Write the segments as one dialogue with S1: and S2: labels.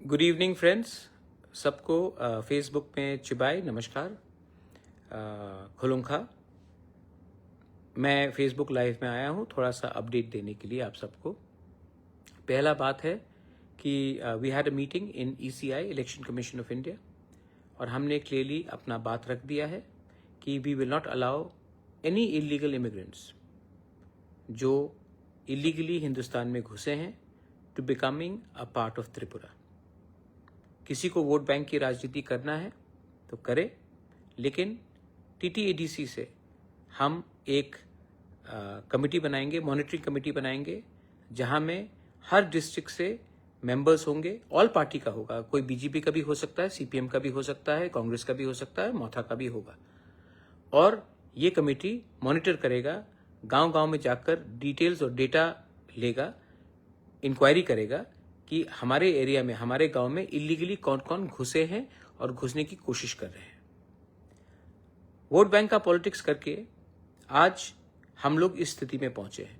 S1: Good evening friends, सबको Facebook में चिबाई नमस्कार। खुलुंखा। मैं फेसबुक लाइव में आया हूँ थोड़ा सा अपडेट देने के लिए आप सबको। पहला बात है कि we had a meeting in ECI election commission of India और हमने क्लियरली अपना बात रख दिया है कि we will not allow any illegal immigrants जो इलीगली हिंदुस्तान में घुसे हैं to becoming a part of Tripura. किसी को वोट बैंक की राजनीति करना है तो करे, लेकिन TTADC से हम एक कमेटी बनाएंगे, मॉनिटरिंग कमेटी बनाएंगे, जहां में हर डिस्ट्रिक्ट से मेंबर्स होंगे। ऑल पार्टी का होगा, कोई BJP का भी हो सकता है, CPM का भी हो सकता है, कांग्रेस का भी हो सकता है, मोथा का भी होगा। और ये कमेटी मॉनिटर करेगा, गांव-गांव में जाकर डिटेल्स और डेटा लेगा, इंक्वायरी करेगा कि हमारे एरिया में, हमारे गांव में इलीगली कौन कौन घुसे हैं और घुसने की कोशिश कर रहे हैं। वोट बैंक का पॉलिटिक्स करके आज हम लोग इस स्थिति में पहुंचे हैं।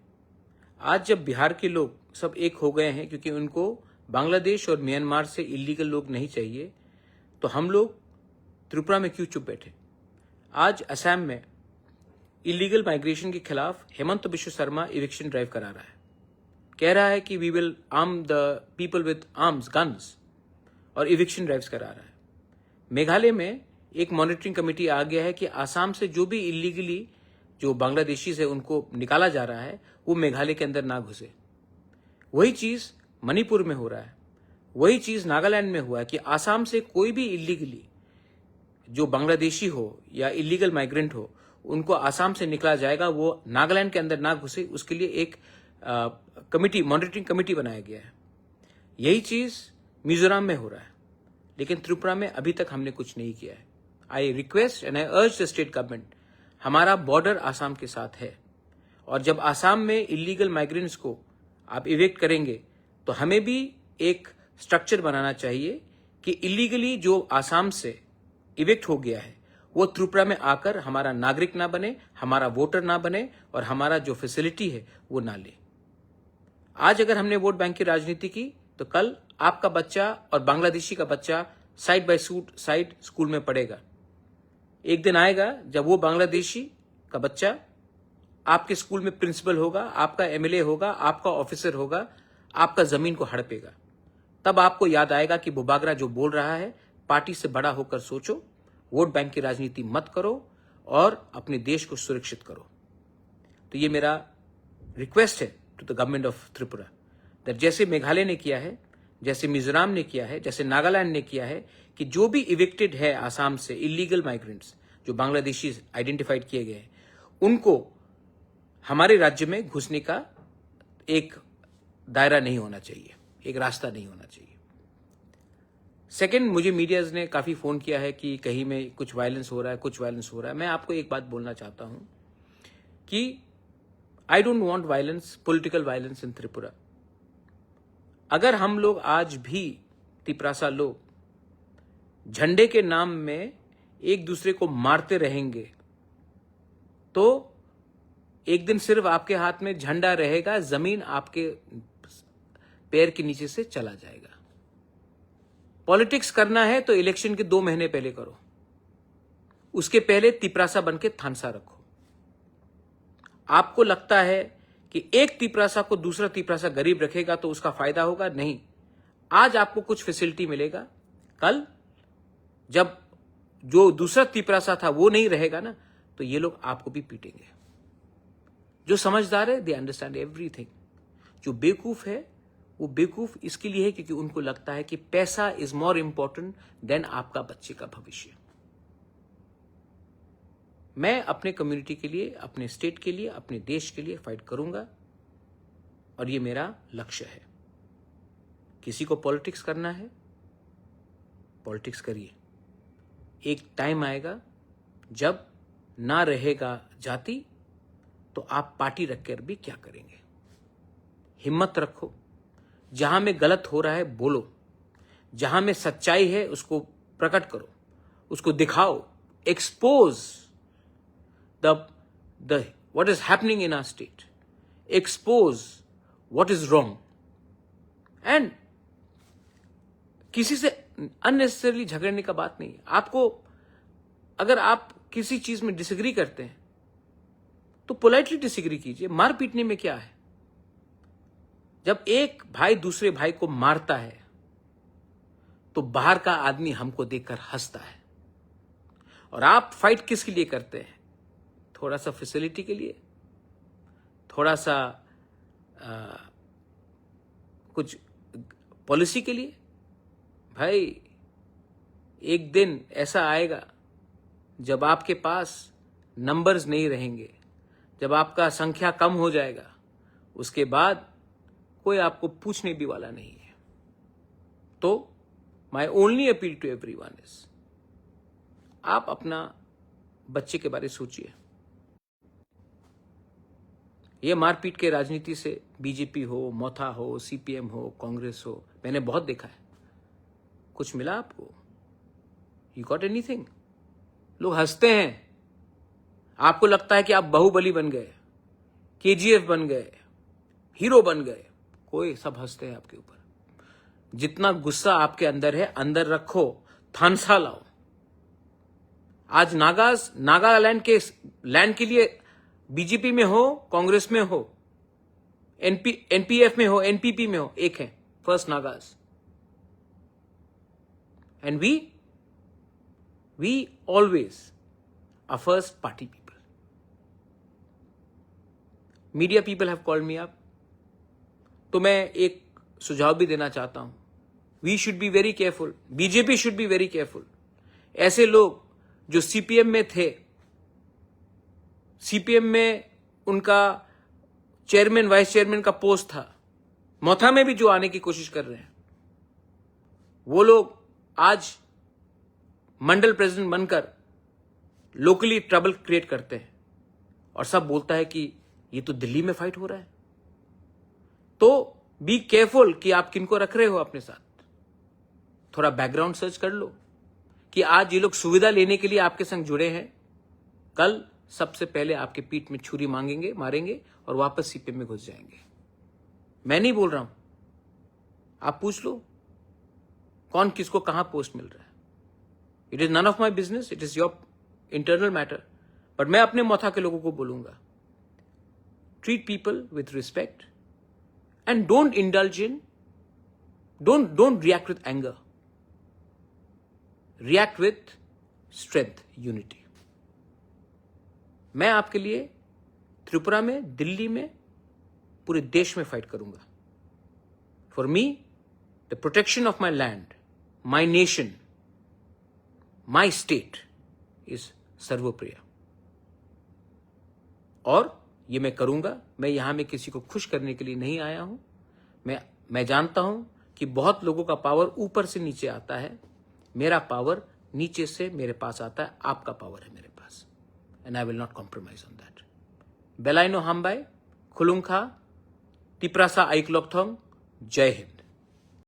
S1: आज जब बिहार के लोग सब एक हो गए हैं क्योंकि उनको बांग्लादेश और म्यांमार से इलीगल लोग नहीं चाहिए, तो हम लोग त्रिपुरा में क्यों चुप बैठे। आज असम में इलीगल माइग्रेशन के खिलाफ हेमंत बिश्व शर्मा इविक्शन ड्राइव करा रहा है, कह रहा है कि we will arm the people with arms, guns, और इविक्शन ड्राइव्स करा रहा है। मेघालय में एक मॉनिटरिंग कमेटी आ गया है कि आसाम से जो भी इलीगली जो बांग्लादेशी से उनको निकाला जा रहा है वो मेघालय के अंदर ना घुसे। वही चीज मणिपुर में हो रहा है, वही चीज नागालैंड में हुआ है कि आसाम से कोई भी इलीगली जो बांग्लादेशी हो या इलीगल माइग्रेंट हो उनको आसाम से निकला जाएगा, वो नागालैंड के अंदर ना घुसे, उसके लिए एक कमिटी, मॉनिटरिंग कमिटी बनाया गया है। यही चीज मिजोरम में हो रहा है, लेकिन त्रिपुरा में अभी तक हमने कुछ नहीं किया है। आई रिक्वेस्ट एंड आई अर्ज द स्टेट गवर्नमेंट, हमारा बॉर्डर आसाम के साथ है और जब आसाम में इलीगल माइग्रेंट्स को आप इवेक्ट करेंगे तो हमें भी एक स्ट्रक्चर बनाना चाहिए कि इलीगली जो आसाम से इवेक्ट हो गया है वो त्रिपुरा में आकर हमारा नागरिक ना बने, हमारा वोटर ना बने और हमारा जो फैसिलिटी है वो ना ले। आज अगर हमने वोट बैंक की राजनीति की तो कल आपका बच्चा और बांग्लादेशी का बच्चा साइड बाय साइड स्कूल में पढ़ेगा। एक दिन आएगा जब वो बांग्लादेशी का बच्चा आपके स्कूल में प्रिंसिपल होगा, आपका MLA होगा, आपका ऑफिसर होगा, आपका जमीन को हड़पेगा। तब आपको याद आएगा कि बुबागरा जो बोल रहा है, पार्टी से बड़ा होकर सोचो, वोट बैंक की राजनीति मत करो और अपने देश को सुरक्षित करो। तो ये मेरा रिक्वेस्ट है to the government of Tripura, that जैसे मेघालय ने किया है, जैसे मिजोरम ने किया है, जैसे नागालैंड ने किया है, कि जो भी इविक्टेड है आसाम से इलीगल माइग्रेंट्स जो बांग्लादेशी आइडेंटिफाइड किए गए हैं, उनको हमारे राज्य में घुसने का एक दायरा नहीं होना चाहिए, एक रास्ता नहीं होना चाहिए। सेकंड, मुझे मीडियाज ने काफी फोन किया है कि कहीं में कुछ वायलेंस हो रहा है, कुछ वायलेंस हो रहा है। मैं आपको एक बात बोलना चाहता हूं कि I don't want violence, political violence in Tripura. अगर हम लोग आज भी तिपरासा लोग झंडे के नाम में एक दूसरे को मारते रहेंगे तो एक दिन सिर्फ आपके हाथ में झंडा रहेगा, जमीन आपके पैर के नीचे से चला जाएगा। पॉलिटिक्स करना है तो इलेक्शन के 2 महीने पहले करो, उसके पहले तिपरासा बन के थानसा रखो। आपको लगता है कि एक तिपरासा को दूसरा तिपरासा गरीब रखेगा तो उसका फायदा होगा? नहीं। आज आपको कुछ फैसिलिटी मिलेगा, कल जब जो दूसरा तिपरासा था वो नहीं रहेगा ना, तो ये लोग आपको भी पीटेंगे। जो समझदार है दे अंडरस्टैंड एवरीथिंग। जो बेवकूफ है वो बेवकूफ इसके लिए है क्योंकि उनको लगता है कि पैसा इज मोर इंपॉर्टेंट देन आपका बच्चे का भविष्य। मैं अपने कम्युनिटी के लिए, अपने स्टेट के लिए, अपने देश के लिए फाइट करूंगा और ये मेरा लक्ष्य है। किसी को पॉलिटिक्स करना है, पॉलिटिक्स करिए। एक टाइम आएगा जब ना रहेगा जाति तो आप पार्टी रखकर भी क्या करेंगे। हिम्मत रखो, जहां में गलत हो रहा है बोलो, जहां में सच्चाई है उसको प्रकट करो, उसको दिखाओ, expose the what is happening in our state, expose what is wrong, and किसी से अननेसेसरली झगड़ने का बात नहीं है। आपको अगर आप किसी चीज में डिसएग्री करते हैं तो पोलाइटली डिसएग्री कीजिए। मार पीटने में क्या है? जब एक भाई दूसरे भाई को मारता है तो बाहर का आदमी हमको देखकर हंसता है। और आप फाइट किसके लिए करते हैं? थोड़ा सा फैसिलिटी के लिए, थोड़ा सा कुछ पॉलिसी के लिए। भाई एक दिन ऐसा आएगा जब आपके पास नंबर्स नहीं रहेंगे, जब आपका संख्या कम हो जाएगा, उसके बाद कोई आपको पूछने भी वाला नहीं है। तो my only appeal to everyone is, आप अपना बच्चे के बारे में सोचिए। ये मारपीट के राजनीति से बीजेपी हो, मोथा हो, सीपीएम हो, कांग्रेस हो, मैंने बहुत देखा है। कुछ मिला आपको? You got anything? लोग हंसते हैं। आपको लगता है कि आप बाहुबली बन गए, केजीएफ बन गए, हीरो बन गए। कोई सब हंसते हैं आपके ऊपर। जितना गुस्सा आपके अंदर है, अंदर रखो, थानसा लाओ। आज नागालैंड के लैंड के लिए बीजेपी में हो, कांग्रेस में हो, एनपीएफ में हो, एनपीपी में हो, एक है first Nagas. And we always are first party people. Media people have called me up, तो मैं एक सुझाव भी देना चाहता हूं। We should be very careful, BJP should be very careful. ऐसे लोग जो सीपीएम में थे, सीपीएम में उनका चेयरमैन वाइस चेयरमैन का पोस्ट था, मोथा में भी जो आने की कोशिश कर रहे हैं, वो लोग आज मंडल प्रेसिडेंट बनकर लोकली ट्रबल क्रिएट करते हैं और सब बोलता है कि ये तो दिल्ली में फाइट हो रहा है। तो बी केयरफुल कि आप किनको रख रहे हो अपने साथ। थोड़ा बैकग्राउंड सर्च कर लो कि आज ये लोग सुविधा लेने के लिए आपके संग जुड़े हैं, कल सबसे पहले आपके पीठ में छुरी मारेंगे और वापस सीपीएम में घुस जाएंगे। मैं नहीं बोल रहा हूं, आप पूछ लो कौन किसको कहां पोस्ट मिल रहा है। It is none of my business, it is your internal matter. But मैं अपने मोथा के लोगों को बोलूंगा, treat people with respect and don't indulge in, don't react with anger, react with strength, unity. मैं आपके लिए त्रिपुरा में, दिल्ली में, पूरे देश में फाइट करूंगा। For me the protection of my land, my nation, my state is सर्वोप्रिय। और ये मैं करूंगा। मैं यहां में किसी को खुश करने के लिए नहीं आया हूं। मैं जानता हूं कि बहुत लोगों का पावर ऊपर से नीचे आता है, मेरा पावर नीचे से मेरे पास आता है। आपका पावर है मेरे पास, and I will not compromise on that. Belaino Hambai, Khulungkha, Tiprasa Aiklokthong, Jai Hind.